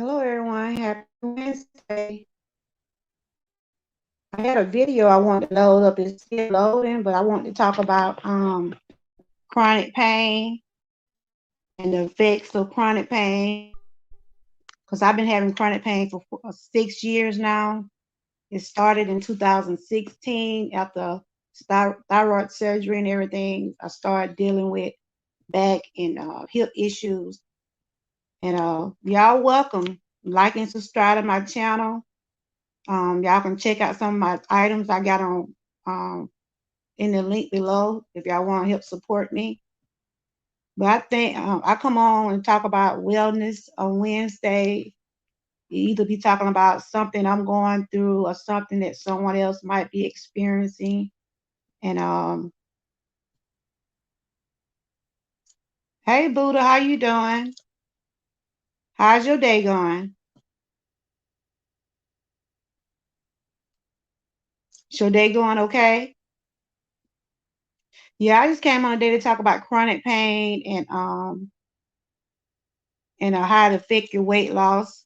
Hello, everyone. Happy Wednesday. I had a video I wanted to load up. It's still loading, but I want to talk about chronic pain and the effects of chronic pain because I've been having chronic pain for 6 years now. It started in 2016 after thyroid surgery and everything. I started dealing with back and hip issues. And y'all welcome. Like and subscribe to my channel. Y'all can check out some of my items I got on in the link below if y'all want to help support me. But I think I come on and talk about wellness on Wednesday. You either be talking about something I'm going through or something that someone else might be experiencing. And hey Buddha, how you doing? How's your day going? Is your day going okay? Yeah, I just came on today to talk about chronic pain and how it affect your weight loss.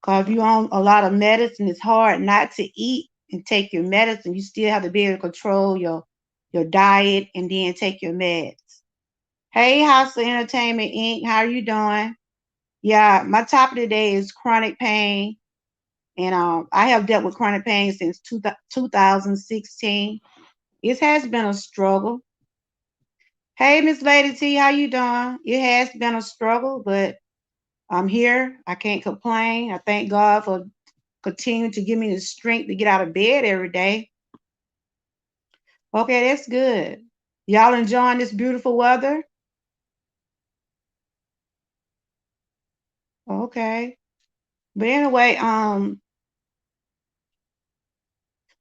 Because if you're on a lot of medicine, it's hard not to eat and take your medicine. You still have to be able to control your diet and then take your meds. Hey, House of Entertainment Inc., how are you doing? Yeah, my topic today is chronic pain. And I have dealt with chronic pain since 2016. It has been a struggle. Hey, Miss Lady T, how you doing? It has been a struggle, but I'm here. I can't complain. I thank God for continuing to give me the strength to get out of bed every day. Okay, that's good. Y'all enjoying this beautiful weather? Okay. But anyway,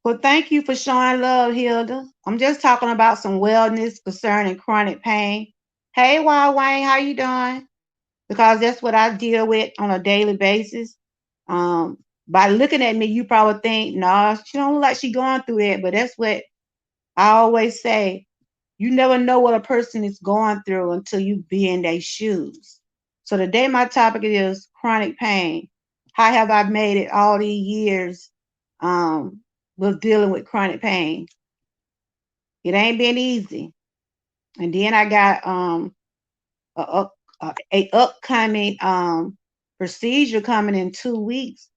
well, thank you for showing love, Hilda. I'm just talking about some wellness concerning chronic pain. Hey, Wild Wayne, how you doing? Because that's what I deal with on a daily basis. By looking at me, you probably think, no, she don't look like she going through that. But that's what I always say. You never know what a person is going through until you be in their shoes. So today my topic is chronic pain. How have I made it all these years with dealing with chronic pain? It ain't been easy. And then I got a upcoming procedure coming in 2 weeks.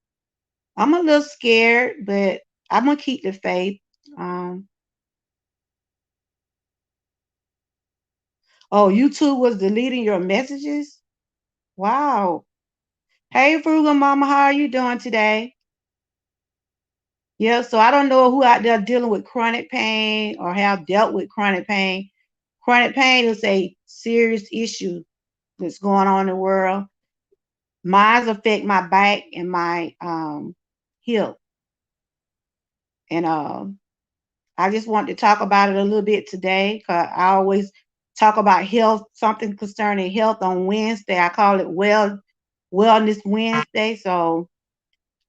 I'm a little scared, but I'm gonna keep the faith. Um, oh, YouTube was deleting your messages? Wow. Hey, Frugal Mama, how are you doing today? Yeah, so I don't know who out there dealing with chronic pain or have dealt with chronic pain. Chronic pain is a serious issue that's going on in the world. Mine affect my back and my hip. And I just want to talk about it a little bit today because I always talk about health, something concerning health on Wednesday. I call it Wellness Wednesday. So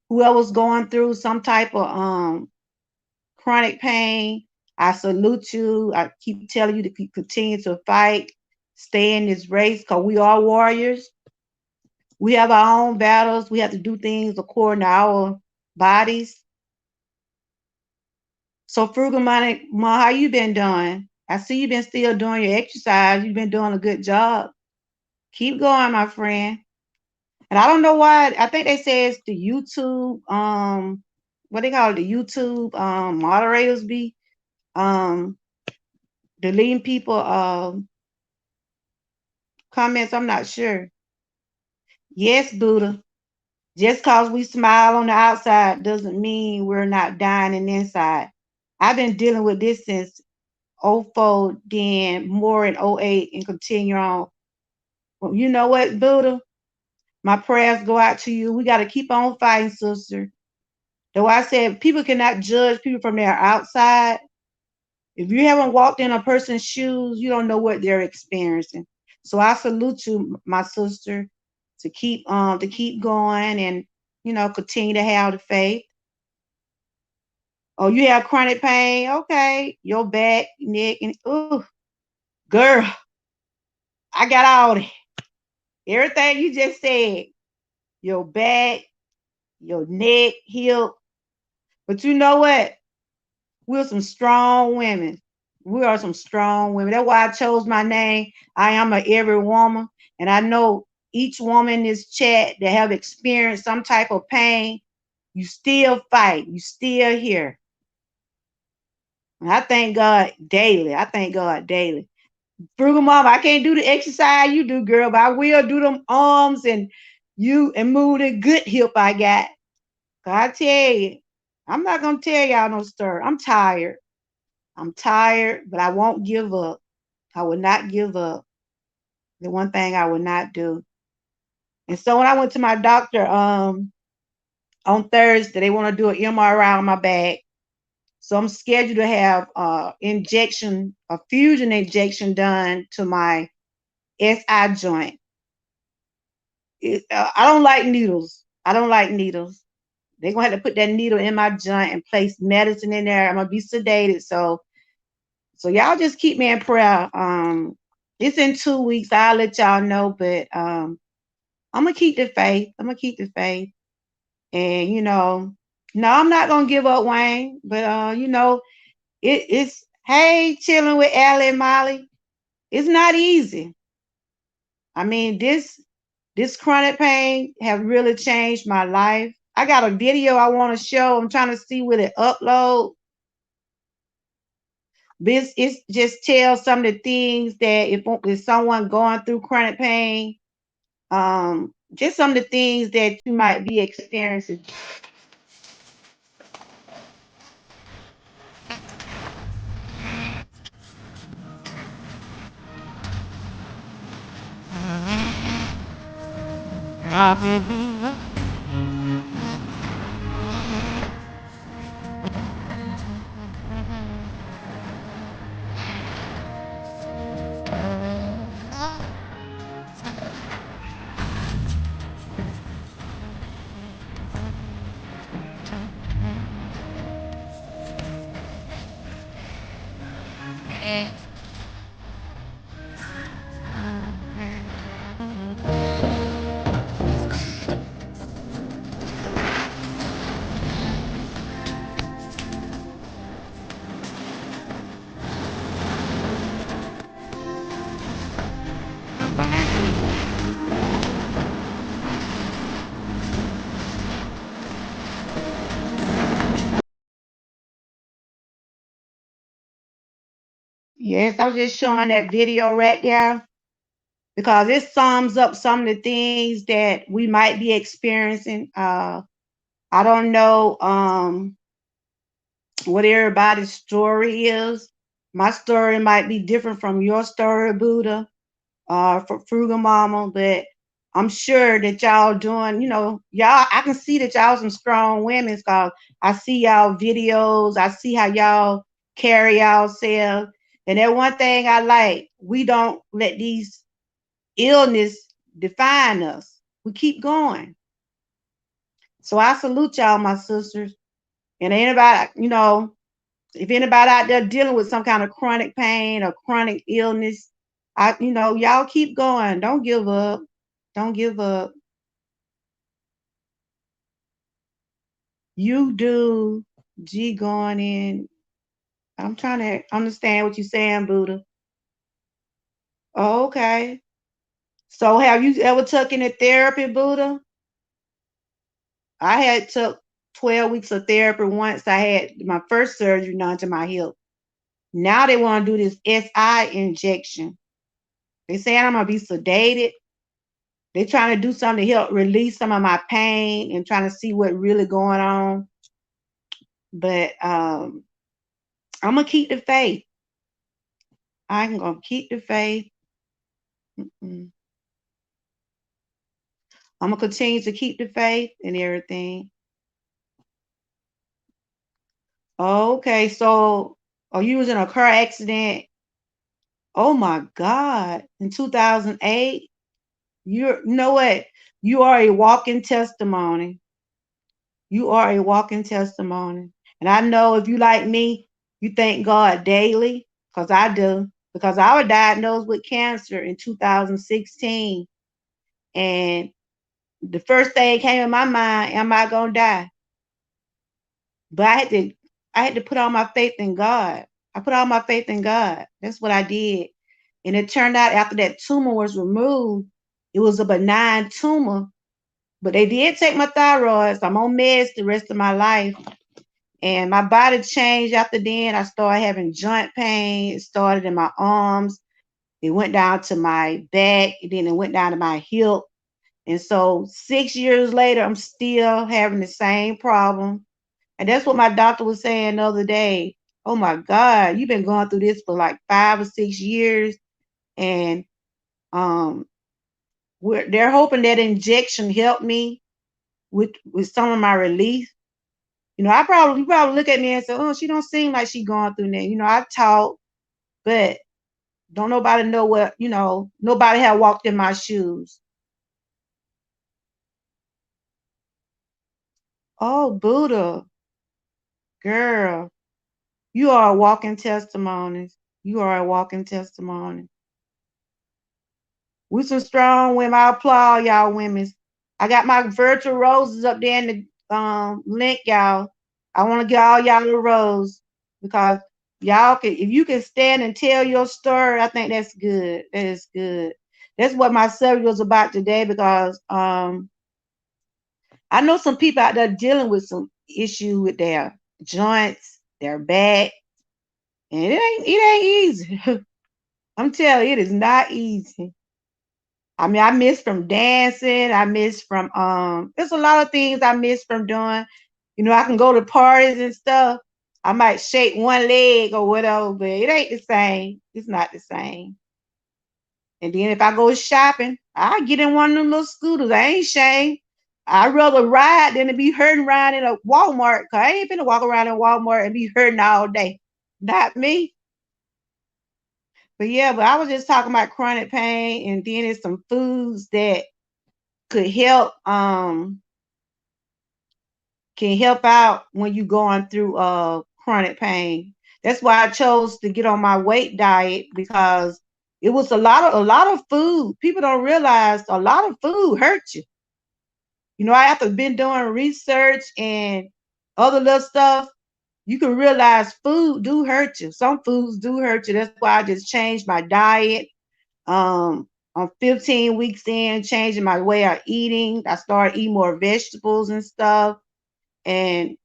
whoever's going through some type of chronic pain, I salute you. I keep telling you to continue to fight, stay in this race because we are warriors. We have our own battles. We have to do things according to our bodies. So Frugal Money, Ma, how you been doing? I see you've been still doing your exercise. You've been doing a good job. Keep going, my friend. And I don't know why. I think they say it's the YouTube, what they call it, the YouTube moderators be um deleting people comments. I'm not sure. Yes, Buddha. Just cause we smile on the outside doesn't mean we're not dying in the inside. I've been dealing with this since '04, then more in '08, and continue on. Well, you know what, Buddha? My prayers go out to you. We got to keep on fighting, sister. Though I said people cannot judge people from their outside. If you haven't walked in a person's shoes, you don't know what they're experiencing. So I salute you, my sister, to keep going and continue to have the faith. Oh, you have chronic pain, okay? Your back, neck, and girl, I got all that. Everything you just said. your back, your neck, hip. But you know what? We're some strong women. We are some strong women. That's why I chose my name. I am a every woman. And I know each woman in this chat that have experienced some type of pain, you still fight. You still here. And I thank God daily. I thank God daily. Frugal mama, I can't do the exercise you do, girl, but I will do them arms and move the good hip I got. I tell you, I'm not gonna tell y'all no story. I'm tired. I'm tired, but I won't give up. I will not give up. The one thing I will not do. And so when I went to my doctor on Thursday, they want to do an MRI on my back. So I'm scheduled to have a fusion injection done to my SI joint. I don't like needles. I don't like needles. They're gonna have to put that needle in my joint and place medicine in there. I'm gonna be sedated. So y'all just keep me in prayer. It's in 2 weeks. I'll let y'all know, but I'm gonna keep the faith. I'm gonna keep the faith. And no, I'm not gonna give up, Wayne. But it's hey, chilling with Allie and Molly. It's not easy. I mean, this chronic pain have really changed my life. I got a video I want to show. I'm trying to see will it upload. This it just tells some of the things that if someone going through chronic pain, just some of the things that you might be experiencing. Yes, I was just showing that video right there because it sums up some of the things that we might be experiencing. I don't know what everybody's story is. My story might be different from your story, Buddha, for Frugal Mama, but I'm sure that y'all doing, y'all, I can see that y'all some strong women because I see y'all videos. I see how y'all carry yourselves. And that one thing I like, we don't let these illness define us. We keep going. So I salute y'all, my sisters. And anybody, if anybody out there dealing with some kind of chronic pain or chronic illness, y'all keep going. Don't give up. Don't give up. You do. G going in. I'm trying to understand what you're saying, Buddha. Oh, okay. So have you ever taken a therapy, Buddha? I had took 12 weeks of therapy once I had my first surgery done to my hip. Now they want to do this SI injection. They saying I'm gonna be sedated. They're trying to do something to help release some of my pain and trying to see what really going on. But I'm gonna keep the faith. I'm gonna keep the faith. I'm gonna continue to keep the faith and everything. Okay, so you was in a car accident. Oh my God, in 2008. You know what? You are a walking testimony. You are a walking testimony. And I know if you like me, you thank God daily, because I do. Because I was diagnosed with cancer in 2016. And the first thing came in my mind, am I gonna die? But I had to put all my faith in God. I put all my faith in God. That's what I did. And it turned out after that tumor was removed, it was a benign tumor. But they did take my thyroid. So I'm on meds the rest of my life. And my body changed after then. I started having joint pain. It started in my arms. It went down to my back. And then it went down to my hip. And so 6 years later, I'm still having the same problem. And that's what my doctor was saying the other day. Oh my God, you've been going through this for like 5 or 6 years. And um they're hoping that injection helped me with some of my relief. You probably look at me and say, oh, she don't seem like she going through that. I talk, but don't nobody know what, nobody had walked in my shoes. Oh, Buddha, girl, you are a walking testimony. You are a walking testimony. We some strong women. I applaud y'all women. I got my virtual roses up there in the link, y'all. I want to get all y'all a rose because y'all can, if you can stand and tell your story, I think that's good. That is good. That's what my subject was about today because I know some people out there dealing with some issue with their joints, their back, and it ain't easy. I'm telling you, it is not easy. I mean, I miss from dancing. I miss from there's a lot of things I miss from doing. I can go to parties and stuff. I might shake one leg or whatever, but it ain't the same. It's not the same. And then if I go shopping, I get in one of them little scooters. I ain't ashamed. I'd rather ride than to be hurting around in a Walmart. Cause I ain't finna walk around in Walmart and be hurting all day. Not me. But yeah, but I was just talking about chronic pain, and then there's some foods that could help can help out when you going through chronic pain. That's why I chose to get on my weight diet because it was a lot of food. People don't realize a lot of food hurts you. I after been doing research and other little stuff, you can realize food do hurt you. Some foods do hurt you. That's why I just changed my diet. I'm 15 weeks in, changing my way of eating. I started eating more vegetables and stuff. And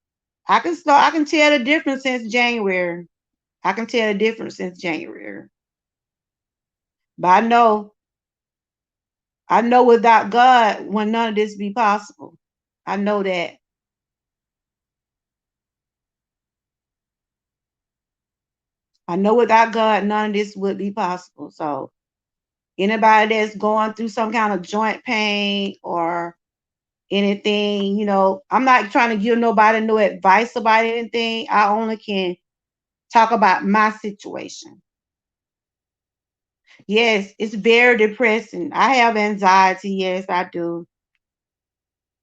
I can tell the difference since January. I can tell the difference since January. But I know without God will none of this be possible. I know that. I know without God none of this would be possible. So anybody that's going through some kind of joint pain or anything, I'm not trying to give nobody no advice about anything. I only can talk about my situation. Yes, it's very depressing. I have anxiety. Yes, I do.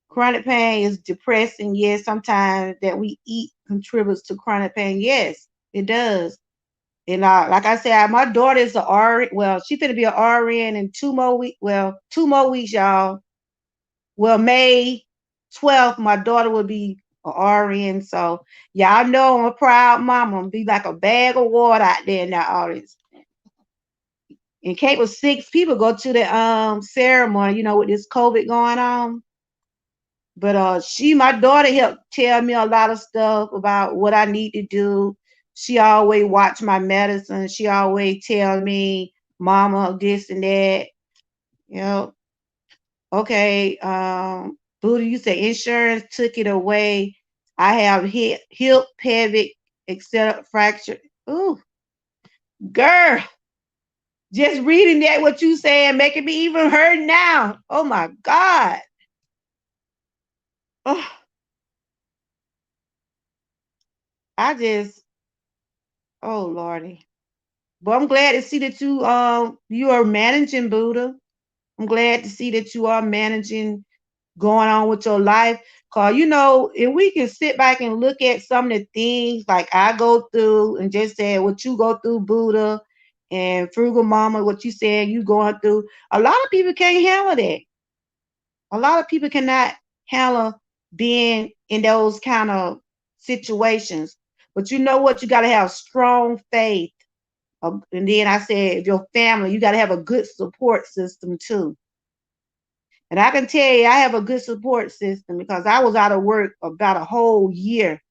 Chronic pain is depressing. Yes, sometimes that we eat contributes to chronic pain. Yes, it does. And like I said, my daughter is a RN. Well, she's going to be an RN in 2 more weeks. Well, 2 more weeks, y'all. Well, May 12th, my daughter will be a RN. So, y'all know I'm a proud mama. I'm be like a bag of water out there in that audience. In case of 6 people go to the ceremony, with this COVID going on. But my daughter helped tell me a lot of stuff about what I need to do. She always watch my medicine. She always tell me, Mama, this and that. You know, okay, Buddha, you say insurance took it away. I have hip pelvic except fracture. Ooh, girl, just reading that what you saying making me even hurt now. Oh my God. Oh, I just, oh Lordy. But I'm glad to see that you are managing, Buddha. I'm glad to see that you are managing going on with your life. Cause if we can sit back and look at some of the things like I go through and just say what you go through, Buddha and Frugal Mama, what you said you going through, a lot of people can't handle that. A lot of people cannot handle being in those kind of situations. But you know what? You got to have strong faith. And then I said, if your family, you got to have a good support system too. And I can tell you, I have a good support system because I was out of work about a whole year.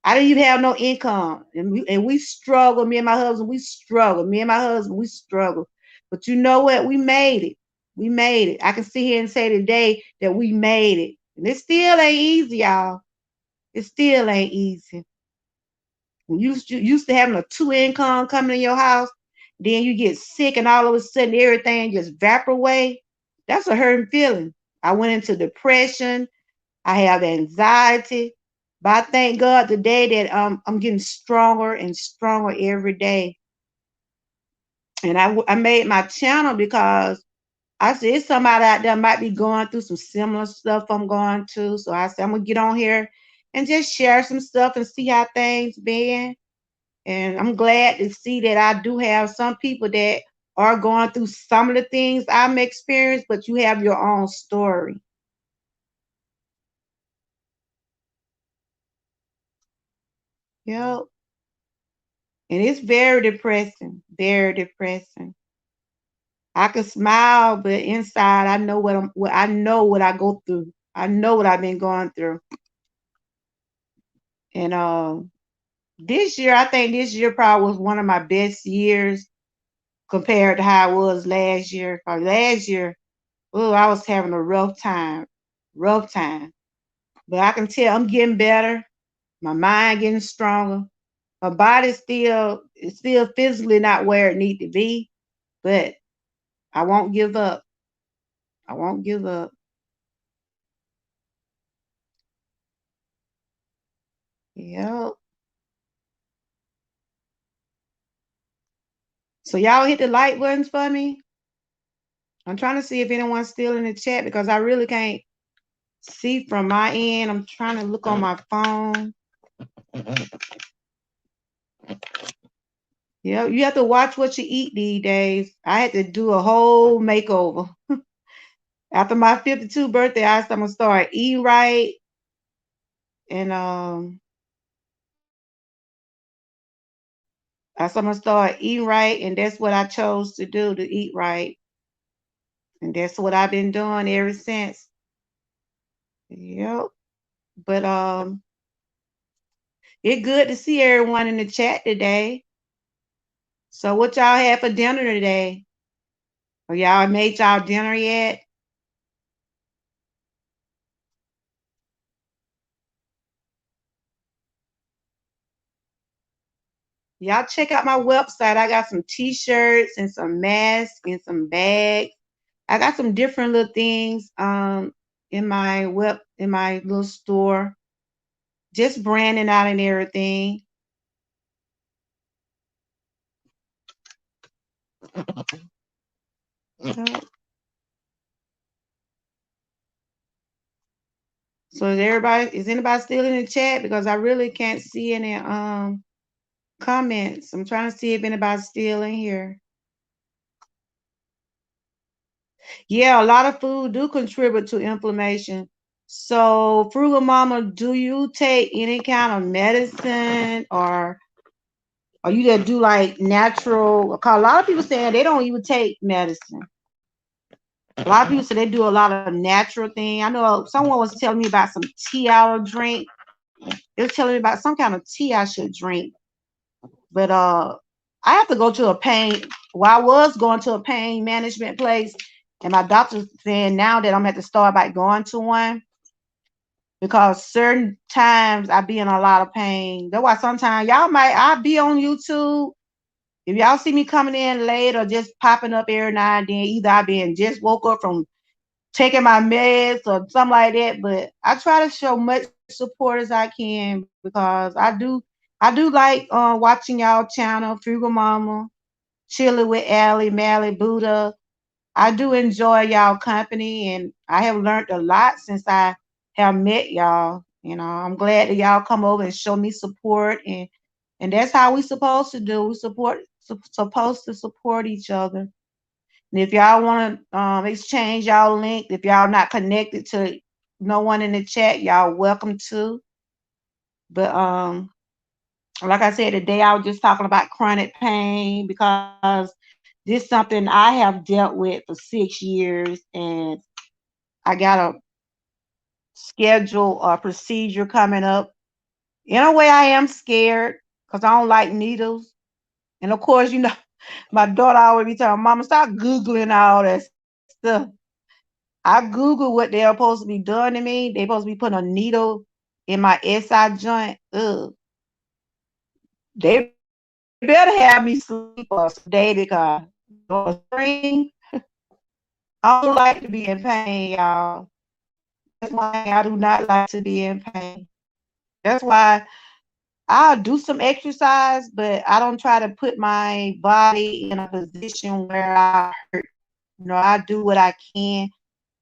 I didn't even have no income, and we struggled. Me and my husband, we struggled. Me and my husband, we struggled. But you know what? We made it. We made it. I can sit here and say today that we made it, and it still ain't easy, y'all. It still ain't easy. When you used to having a two income coming in your house, then you get sick, and all of a sudden everything just evaporate. That's a hurting feeling. I went into depression. I have anxiety. But I thank God today that I'm getting stronger and stronger every day. And I made my channel because I said somebody out there might be going through some similar stuff I'm going to. So I said I'm gonna get on here and just share some stuff and see how things been. And I'm glad to see that I do have some people that are going through some of the things I'm experienced, but you have your own story. Yep. And it's very depressing, very depressing. I can smile, but inside I know I know what I go through. I know what I've been going through. And this year, I think this year probably was one of my best years compared to how it was last year. Last year, oh, I was having a rough time, rough time. But I can tell I'm getting better. My mind getting stronger. My body still is still physically not where it need to be, but I won't give up. I won't give up. Yep. So y'all hit the like buttons for me. I'm trying to see if anyone's still in the chat because I really can't see from my end. I'm trying to look on my phone. Yeah, you have to watch what you eat these days. I had to do a whole makeover. After my 52 birthday, I said I'm gonna start eating right, and I said I'm gonna start eating right, and that's what I chose to do, to eat right, and that's what I've been doing ever since. Yep. But it's good to see everyone in the chat today. So what y'all had for dinner today? Or y'all made y'all dinner yet? Y'all check out my website. I got some t-shirts and some masks and some bags. I got some different little things in my little store. Just branding out and everything. So is anybody still in the chat? Because I really can't see any comments. I'm trying to see if anybody's still in here. Yeah, a lot of food do contribute to inflammation. So, Frugal Mama, do you take any kind of medicine, or you that do like natural? Cause a lot of people saying they don't even take medicine. A lot of people say they do a lot of natural thing. I know someone was telling me about some tea I would drink. They was telling me about some kind of tea I should drink. But I have to go to a pain. Well, I was going to a pain management place, and my doctor's saying now that I'm gonna have to start by going to one because certain times I be in a lot of pain. That's why sometimes I be on YouTube. If y'all see me coming in late or just popping up every now and then, either I been just woke up from taking my meds or something like that. But I try to show much support as I can because I do like watching y'all channel, Frugal Mama, Chilling with Allie, Mally, Buddha. I do enjoy y'all company, and I have learned a lot since I have met y'all. You know, I'm glad that y'all come over and show me support, and that's how we supposed to do. We supposed to support each other. And if y'all want to exchange y'all link, if y'all not connected to no one in the chat, y'all welcome to. But like I said, today I was just talking about chronic pain because this is something I have dealt with for 6 years, and I got a schedule or procedure coming up. In a way, I am scared because I don't like needles. And of course, my daughter always be telling Mama, stop Googling all that stuff. I Google what they're supposed to be doing to me. They're supposed to be putting a needle in my SI joint. Ugh. They better have me sleep or some day because the scream. I don't like to be in pain, y'all. That's one thing I do not like to be in pain. That's why I'll do some exercise, but I don't try to put my body in a position where I hurt. I do what I can,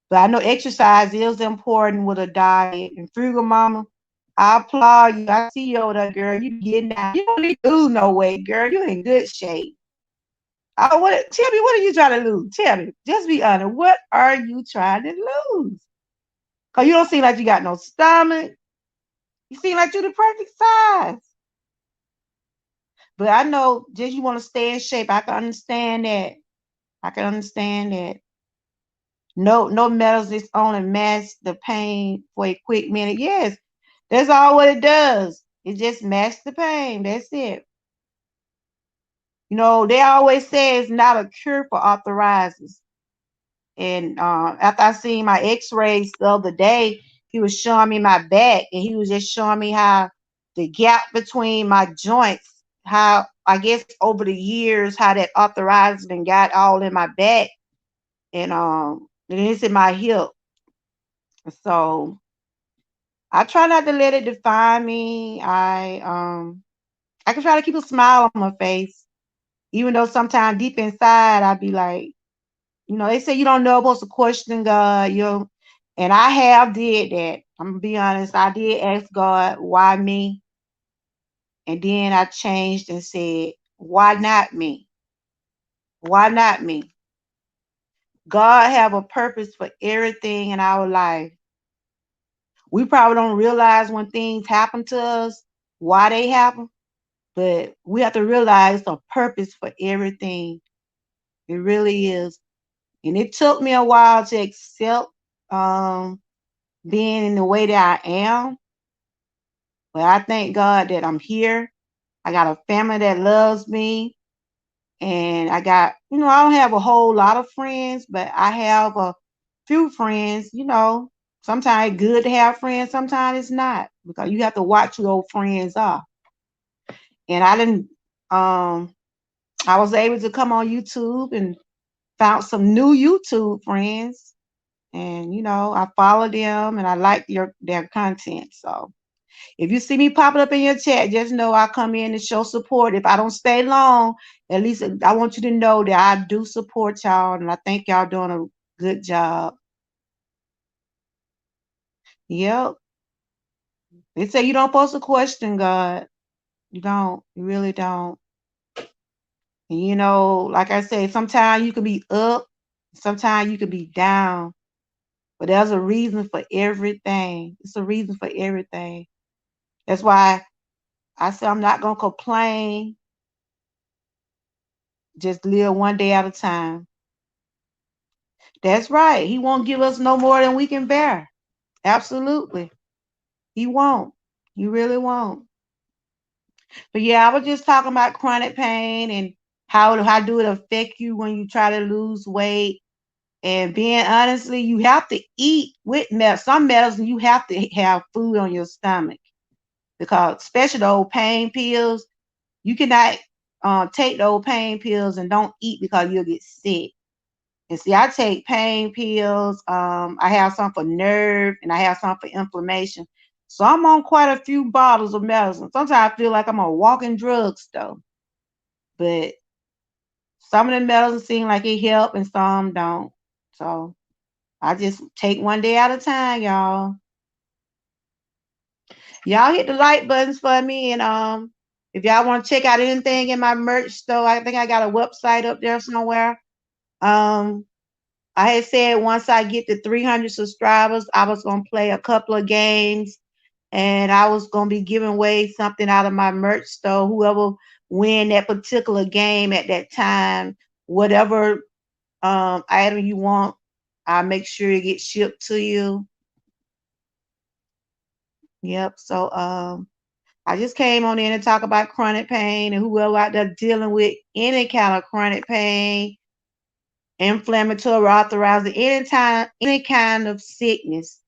but I know exercise is important with a diet. And Frugal Mama, I applaud you. I see you over there, girl. You getting down. You don't need to lose no weight, girl. You in good shape. Tell me, what are you trying to lose? Tell me. Just be honest. What are you trying to lose? Because you don't seem like you got no stomach. You seem like you're the perfect size. But I know just you want to stay in shape. I can understand that. I can understand that. No medicine is only mask the pain for a quick minute. Yes, that's all what it does. It just masks the pain. That's it. They always say it's not a cure for arthritis. And after I seen my X-rays the other day, he was showing me my back, and he was just showing me how the gap between my joints, how I guess over the years, how that arthritis and got all in my back, and it's in my hip. So I try not to let it define me. I can try to keep a smile on my face, even though sometimes deep inside I be like, they say you don't know supposed to question God. And I have did that. I'm gonna be honest. I did ask God, why me? And then I changed and said, why not me? Why not me? God have a purpose for everything in our life. We probably don't realize when things happen to us, why they happen, but we have to realize a purpose for everything. It really is. And it took me a while to accept um, being in the way that I am. But I thank God that I'm here. I got a family that loves me. And I don't have a whole lot of friends, but I have a few friends. Sometimes it's good to have friends, sometimes it's not, because you have to watch who those friends are. And I was able to come on YouTube and found some new YouTube friends. And, I follow them and I like their content. So if you see me popping up in your chat, just know I come in to show support. If I don't stay long, at least I want you to know that I do support y'all, and I think y'all doing a good job. Yep. They say you don't supposed to question God. You don't. You really don't. And like I say, sometimes you can be up, sometimes you can be down. But there's a reason for everything. It's a reason for everything. That's why I say I'm not gonna complain. Just live one day at a time. That's right. He won't give us no more than we can bear. Absolutely. He won't. He really won't. But yeah, I was just talking about chronic pain and how do it affect you when you try to lose weight. And being honestly, you have to eat with medicine. Some medicine you have to have food on your stomach, because especially the old pain pills, you cannot take those pain pills and don't eat because you'll get sick. And see, I take pain pills. I have some for nerve and I have some for inflammation. So I'm on quite a few bottles of medicine. Sometimes I feel like I'm a walking drugstore. But some of the medicines seem like it help and some don't. So I just take one day at a time, y'all. Y'all hit the like buttons for me, and if y'all want to check out anything in my merch store, I think I got a website up there somewhere. Um, I had said once I get to 300 subscribers, I was gonna play a couple of games, and I was gonna be giving away something out of my merch store. Whoever win that particular game at that time, whatever item you want, I'll make sure it gets shipped to you. Yep. So I just came on in to talk about chronic pain, and whoever out there dealing with any kind of chronic pain, inflammatory arthritis, any kind of sickness,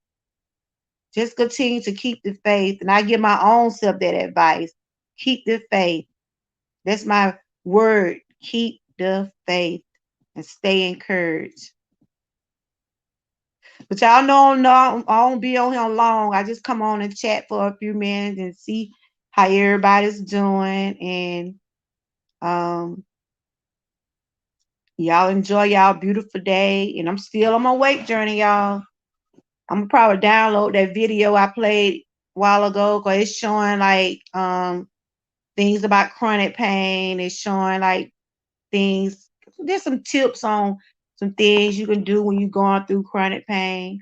just continue to keep the faith. And I give my own self that advice. Keep the faith. That's my word. Keep the faith and stay encouraged. But y'all know, no, I don't be on here long. I just come on and chat for a few minutes and see how everybody's doing. And y'all enjoy y'all beautiful day. And I'm still on my weight journey, y'all. I'm gonna probably download that video I played a while ago because it's showing like things about chronic pain. It's showing like things. There's some tips on some things you can do when you're going through chronic pain.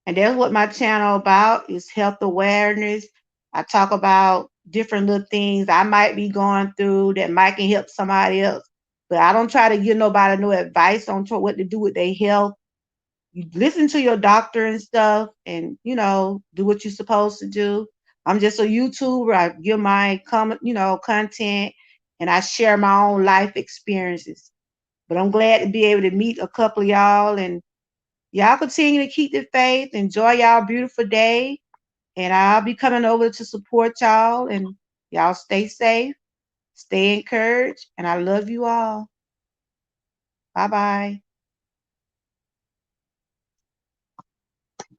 And that's what my channel about is health awareness. I talk about different little things I might be going through that might can help somebody else. But I don't try to give nobody no advice on what to do with their health. You listen to your doctor and stuff and, do what you're supposed to do. I'm just a YouTuber. I give my content and I share my own life experiences. But I'm glad to be able to meet a couple of y'all, and y'all continue to keep the faith. Enjoy y'all beautiful day. And I'll be coming over to support y'all. And y'all stay safe, stay encouraged, and I love you all. Bye bye.